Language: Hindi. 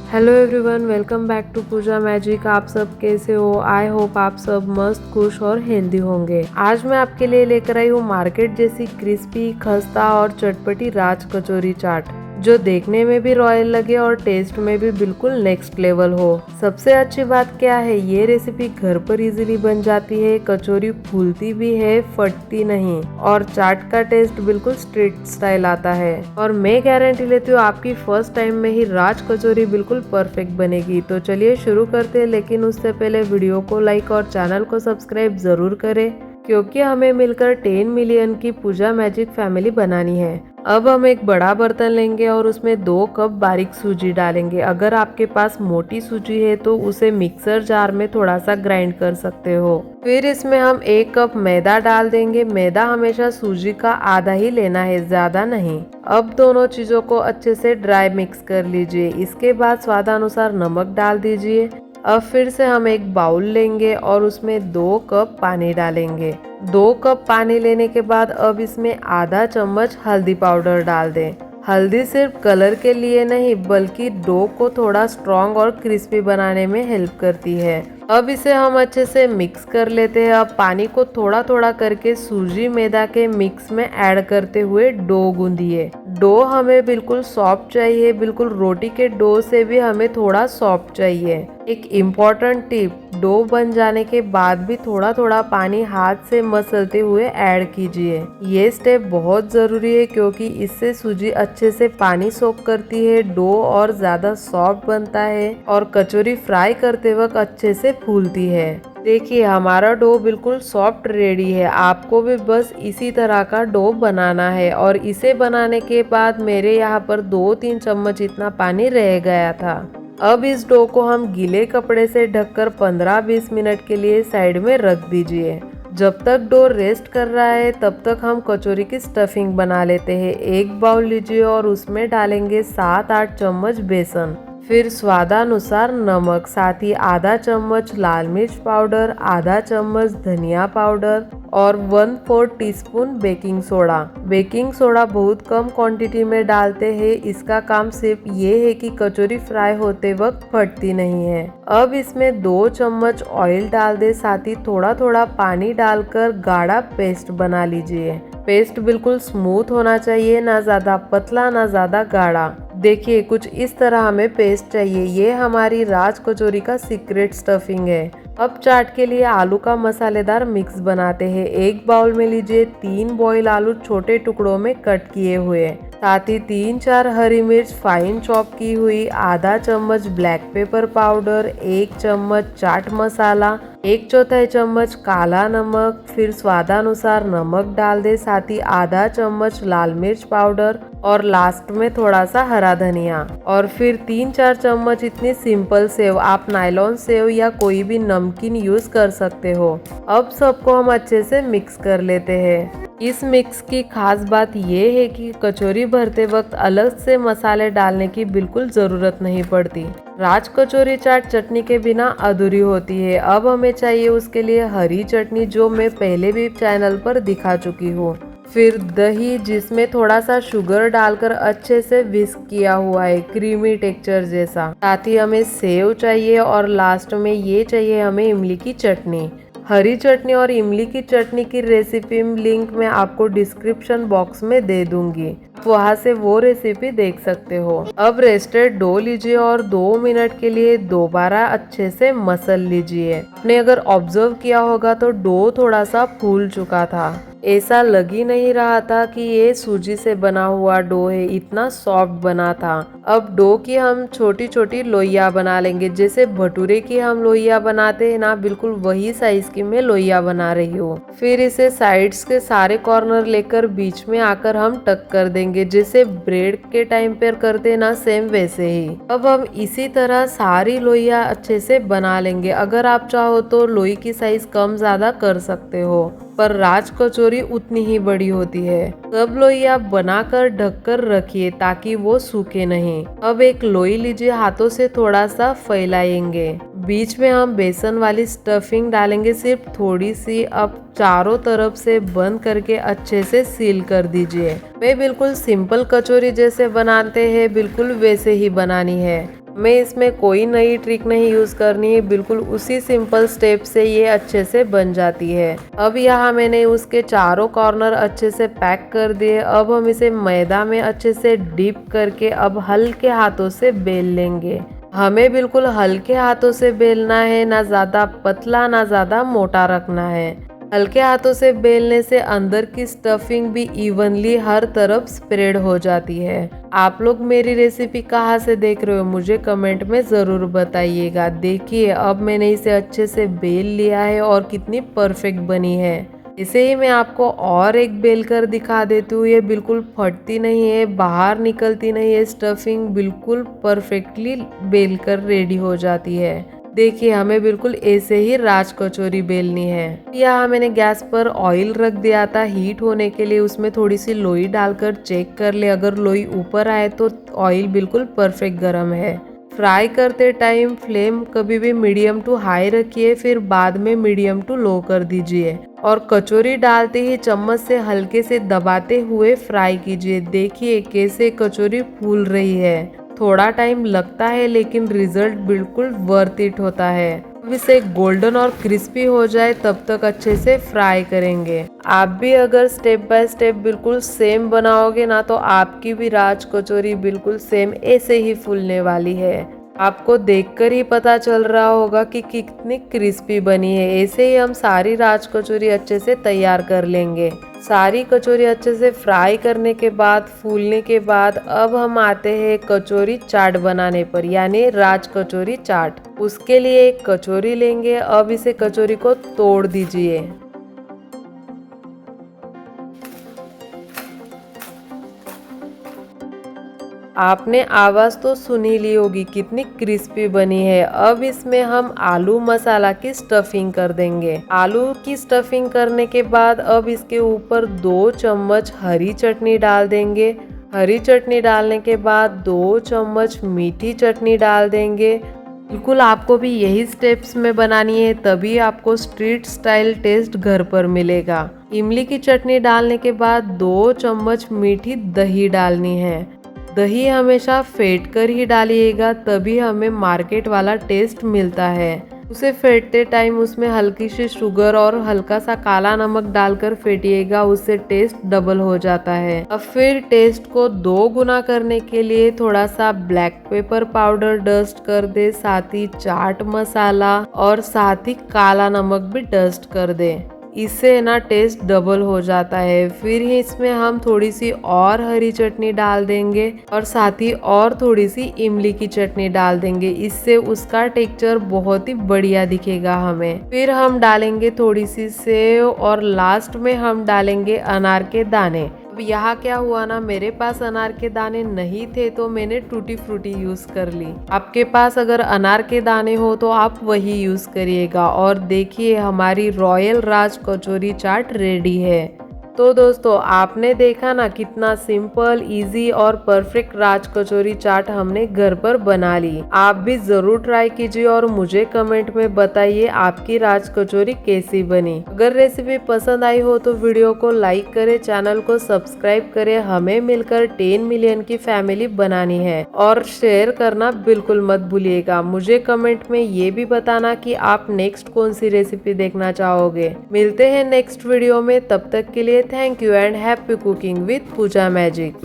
Hello everyone, welcome back to Pooja Magic. आप सब कैसे हो? आई होप आप सब मस्त, खुश और हेल्दी होंगे। आज मैं आपके लिए लेकर आई हूँ मार्केट जैसी क्रिस्पी, खस्ता और चटपटी राज कचौरी चाट, जो देखने में भी रॉयल लगे और टेस्ट में भी बिल्कुल नेक्स्ट लेवल हो। सबसे अच्छी बात क्या है, ये रेसिपी घर पर इजीली बन जाती है। कचौरी फूलती भी है, फटती नहीं, और चाट का टेस्ट बिल्कुल स्ट्रीट स्टाइल आता है। और मैं गारंटी लेती हूँ आपकी फर्स्ट टाइम में ही राज कचौरी बिल्कुल परफेक्ट बनेगी। तो चलिए शुरू करते हैं, लेकिन उससे पहले वीडियो को लाइक और चैनल को सब्सक्राइब जरूर करें, क्योंकि हमें मिलकर 10 मिलियन की पूजा मैजिक फैमिली बनानी है। अब हम एक बड़ा बर्तन लेंगे और उसमें 2 कप बारीक सूजी डालेंगे। अगर आपके पास मोटी सूजी है तो उसे मिक्सर जार में थोड़ा सा ग्राइंड कर सकते हो। फिर इसमें हम 1 कप मैदा डाल देंगे। मैदा हमेशा सूजी का आधा ही लेना है, ज्यादा नहीं। अब दोनों चीजों को अच्छे से ड्राई मिक्स कर लीजिए। इसके बाद स्वादानुसार नमक डाल दीजिए। अब फिर से हम एक बाउल लेंगे और उसमें 2 कप पानी डालेंगे। 2 कप पानी लेने के बाद अब इसमें आधा चम्मच हल्दी पाउडर डाल दें। हल्दी सिर्फ कलर के लिए नहीं, बल्कि डो को थोड़ा स्ट्रॉन्ग और क्रिस्पी बनाने में हेल्प करती है। अब इसे हम अच्छे से मिक्स कर लेते हैं। अब पानी को थोड़ा थोड़ा करके सूजी मैदा के मिक्स में ऐड करते हुए डो गूंदिए। डो हमें बिल्कुल सॉफ्ट चाहिए, बिल्कुल रोटी के डो से भी हमें थोड़ा सॉफ्ट चाहिए। एक इम्पॉर्टेंट टिप, डो बन जाने के बाद भी थोड़ा थोड़ा पानी हाथ से मसलते हुए ऐड कीजिए। ये स्टेप बहुत जरूरी है, क्योंकि इससे सूजी अच्छे से पानी सोख करती है, डो और ज्यादा सॉफ्ट बनता है और कचौरी फ्राई करते वक्त अच्छे से फूलती है। देखिए, हमारा डो बिल्कुल सॉफ्ट रेडी है। आपको भी बस इसी तरह का डो बनाना है। और इसे बनाने के बाद मेरे यहाँ पर 2-3 चम्मच इतना पानी रह गया था। अब इस डो को हम गीले कपड़े से ढककर 15-20 मिनट के लिए साइड में रख दीजिए। जब तक डो रेस्ट कर रहा है, तब तक हम कचौरी की स्टफिंग बना लेते हैं। एक बाउल लीजिए और उसमें डालेंगे 7-8 चम्मच बेसन, फिर स्वादानुसार नमक, साथ ही आधा चम्मच लाल मिर्च पाउडर, आधा चम्मच धनिया पाउडर और 1/4 teaspoon baking soda. Baking soda बहुत कम क्वांटिटी में डालते हैं। इसका काम सिर्फ ये है कि कचौरी फ्राई होते वक्त फटती नहीं है। अब इसमें 2 चम्मच ऑयल डाल दे, साथ ही थोड़ा थोड़ा पानी डालकर गाढ़ा पेस्ट बना लीजिए। पेस्ट बिल्कुल स्मूथ होना चाहिए, ना ज्यादा पतला ना ज्यादा गाढ़ा। देखिए, कुछ इस तरह हमें पेस्ट चाहिए। ये हमारी राज कचौरी का सीक्रेट स्टफिंग है। अब चाट के लिए आलू का मसालेदार मिक्स बनाते हैं। एक बाउल में लीजिए 3 बॉयल आलू छोटे टुकड़ों में कट किए हुए, साथ ही 3-4 हरी मिर्च फाइन चॉप की हुई, आधा चम्मच ब्लैक पेपर पाउडर, 1 चम्मच चाट मसाला, 1/4 चम्मच काला नमक, फिर स्वादानुसार नमक डाल दे, साथ ही आधा चम्मच लाल मिर्च पाउडर और लास्ट में थोड़ा सा हरा धनिया। और फिर 3-4 चम्मच इतनी सिंपल सेव, आप नायलॉन सेव या कोई भी नमकीन यूज कर सकते हो। अब सबको हम अच्छे से मिक्स कर लेते हैं। इस मिक्स की खास बात ये है कि कचौरी भरते वक्त अलग से मसाले डालने की बिल्कुल जरूरत नहीं पड़ती। राज कचौरी चाट चटनी के बिना अधूरी होती है। अब हमें चाहिए उसके लिए हरी चटनी, जो मैं पहले भी चैनल पर दिखा चुकी हूँ। फिर दही, जिसमें थोड़ा सा शुगर डालकर अच्छे से विस्क किया हुआ है, क्रीमी टेक्सचर जैसा। साथ ही हमें सेव चाहिए और लास्ट में ये चाहिए हमें इमली की चटनी। हरी चटनी और इमली की चटनी की रेसिपी लिंक मैं आपको डिस्क्रिप्शन बॉक्स में दे दूंगी, वहां से वो रेसिपी देख सकते हो। अब रेस्टेड डो लीजिए और 2 मिनट के लिए दोबारा अच्छे से मसल लीजिए। आपने अगर ऑब्जर्व किया होगा तो डो थोड़ा सा फूल चुका था। ऐसा लग ही नहीं रहा था कि ये सूजी से बना हुआ डो है, इतना सॉफ्ट बना था। अब डो की हम छोटी छोटी लोइयां बना लेंगे। जैसे भटूरे की हम लोइयां बनाते हैं ना, बिल्कुल वही साइज की मैं लोइयां बना रही हूँ। फिर इसे साइड्स के सारे कॉर्नर लेकर बीच में आकर हम टक कर देंगे, जैसे ब्रेड के टाइम पर करते ना, सेम वैसे ही। अब हम इसी तरह सारी लोइयां अच्छे से बना लेंगे। अगर आप चाहो तो लोई की साइज कम ज्यादा कर सकते हो, पर राज कचौरी उतनी ही बड़ी होती है। सब लोइयां बनाकर ढककर रखिए ताकि वो सूखे नहीं। अब एक लोई लीजिए, हाथों से थोड़ा सा फैलाएंगे। बीच में हम बेसन वाली स्टफिंग डालेंगे, सिर्फ थोड़ी सी। अब चारों तरफ से बंद करके अच्छे से सील कर दीजिए। मैं बिल्कुल सिंपल कचौरी जैसे बनाते हैं, बिल्कुल वैसे ही बनानी है। हमें इसमें कोई नई ट्रिक नहीं यूज करनी है, बिल्कुल उसी सिंपल स्टेप से ये अच्छे से बन जाती है। अब यहाँ मैंने उसके चारों कॉर्नर अच्छे से पैक कर दिए। अब हम इसे मैदा में अच्छे से डिप करके अब हल्के हाथों से बेल लेंगे। हमें बिल्कुल हल्के हाथों से बेलना है, ना ज्यादा पतला ना ज्यादा मोटा रखना है। हल्के हाथों से बेलने से अंदर की स्टफिंग भी इवनली हर तरफ स्प्रेड हो जाती है। आप लोग मेरी रेसिपी कहाँ से देख रहे हो मुझे कमेंट में ज़रूर बताइएगा। देखिए अब मैंने इसे अच्छे से बेल लिया है और कितनी परफेक्ट बनी है। इसे ही मैं आपको और एक बेल कर दिखा देती हूँ। ये बिल्कुल फटती नहीं है, बाहर निकलती नहीं है, स्टफिंग बिल्कुल परफेक्टली बेल कर रेडी हो जाती है। देखिए हमें बिल्कुल ऐसे ही राज कचौरी बेलनी है। यहाँ मैंने गैस पर ऑयल रख दिया था हीट होने के लिए। उसमें थोड़ी सी लोई डालकर चेक कर ले, अगर लोई ऊपर आए तो ऑयल बिल्कुल परफेक्ट गर्म है। फ्राई करते टाइम फ्लेम कभी भी मीडियम टू हाई रखिए, फिर बाद में मीडियम टू लो कर दीजिए और कचौरी डालते ही चम्मच से हल्के से दबाते हुए फ्राई कीजिए। देखिए कैसे कचौरी फूल रही है। थोड़ा टाइम लगता है लेकिन रिजल्ट बिल्कुल वर्थ इट होता है। अब इसे गोल्डन और क्रिस्पी हो जाए तब तक अच्छे से फ्राई करेंगे। आप भी अगर स्टेप बाय स्टेप बिल्कुल सेम बनाओगे ना तो आपकी भी राज कचौरी बिल्कुल सेम ऐसे ही फूलने वाली है। आपको देखकर ही पता चल रहा होगा कि कितनी क्रिस्पी बनी है। ऐसे ही हम सारी राज कचौरी अच्छे से तैयार कर लेंगे। सारी कचौरी अच्छे से फ्राई करने के बाद फूलने के बाद अब हम आते हैं कचौरी चाट बनाने पर, यानी राज कचौरी चाट। उसके लिए एक कचौरी लेंगे। अब इसे कचौरी को तोड़ दीजिए। आपने आवाज़ तो सुन ही ली होगी कितनी क्रिस्पी बनी है। अब इसमें हम आलू मसाला की स्टफिंग कर देंगे। आलू की स्टफिंग करने के बाद अब इसके ऊपर 2 चम्मच हरी चटनी डाल देंगे। हरी चटनी डालने के बाद 2 चम्मच मीठी चटनी डाल देंगे। बिल्कुल आपको भी यही स्टेप्स में बनानी है, तभी आपको स्ट्रीट स्टाइल टेस्ट घर पर मिलेगा। इमली की चटनी डालने के बाद 2 चम्मच मीठी दही डालनी है। दही हमेशा फेंट कर ही डालिएगा, तभी हमें मार्केट वाला टेस्ट मिलता है। उसे फेंटते टाइम उसमें हल्की सी शुगर और हल्का सा काला नमक डालकर फेंटिएगा, उससे टेस्ट डबल हो जाता है। अब फिर टेस्ट को 2 गुना करने के लिए थोड़ा सा ब्लैक पेपर पाउडर डस्ट कर दे, साथ ही चाट मसाला और साथ ही काला नमक भी डस्ट कर दे। इससे ना टेस्ट डबल हो जाता है। फिर ही इसमें हम थोड़ी सी और हरी चटनी डाल देंगे और साथ ही और थोड़ी सी इमली की चटनी डाल देंगे। इससे उसका टेक्सचर बहुत ही बढ़िया दिखेगा हमें। फिर हम डालेंगे थोड़ी सी सेव और लास्ट में हम डालेंगे अनार के दाने। अब यहाँ क्या हुआ ना, मेरे पास अनार के दाने नहीं थे तो मैंने टूटी फ्रूटी यूज कर ली। आपके पास अगर अनार के दाने हो तो आप वही यूज करिएगा। और देखिए हमारी रॉयल राज कचौरी चाट रेडी है। तो दोस्तों आपने देखा ना कितना सिंपल इजी और परफेक्ट राज कचौरी चाट हमने घर पर बना ली। आप भी जरूर ट्राई कीजिए और मुझे कमेंट में बताइए आपकी राज कचौरी कैसी बनी। अगर रेसिपी पसंद आई हो तो वीडियो को लाइक करें, चैनल को सब्सक्राइब करें। हमें मिलकर 10 मिलियन की फैमिली बनानी है और शेयर करना बिल्कुल मत भूलिएगा। मुझे कमेंट में ये भी बताना कि आप नेक्स्ट कौन सी रेसिपी देखना चाहोगे। मिलते हैं नेक्स्ट वीडियो में, तब तक के लिए thank you and happy cooking with Pooja magic.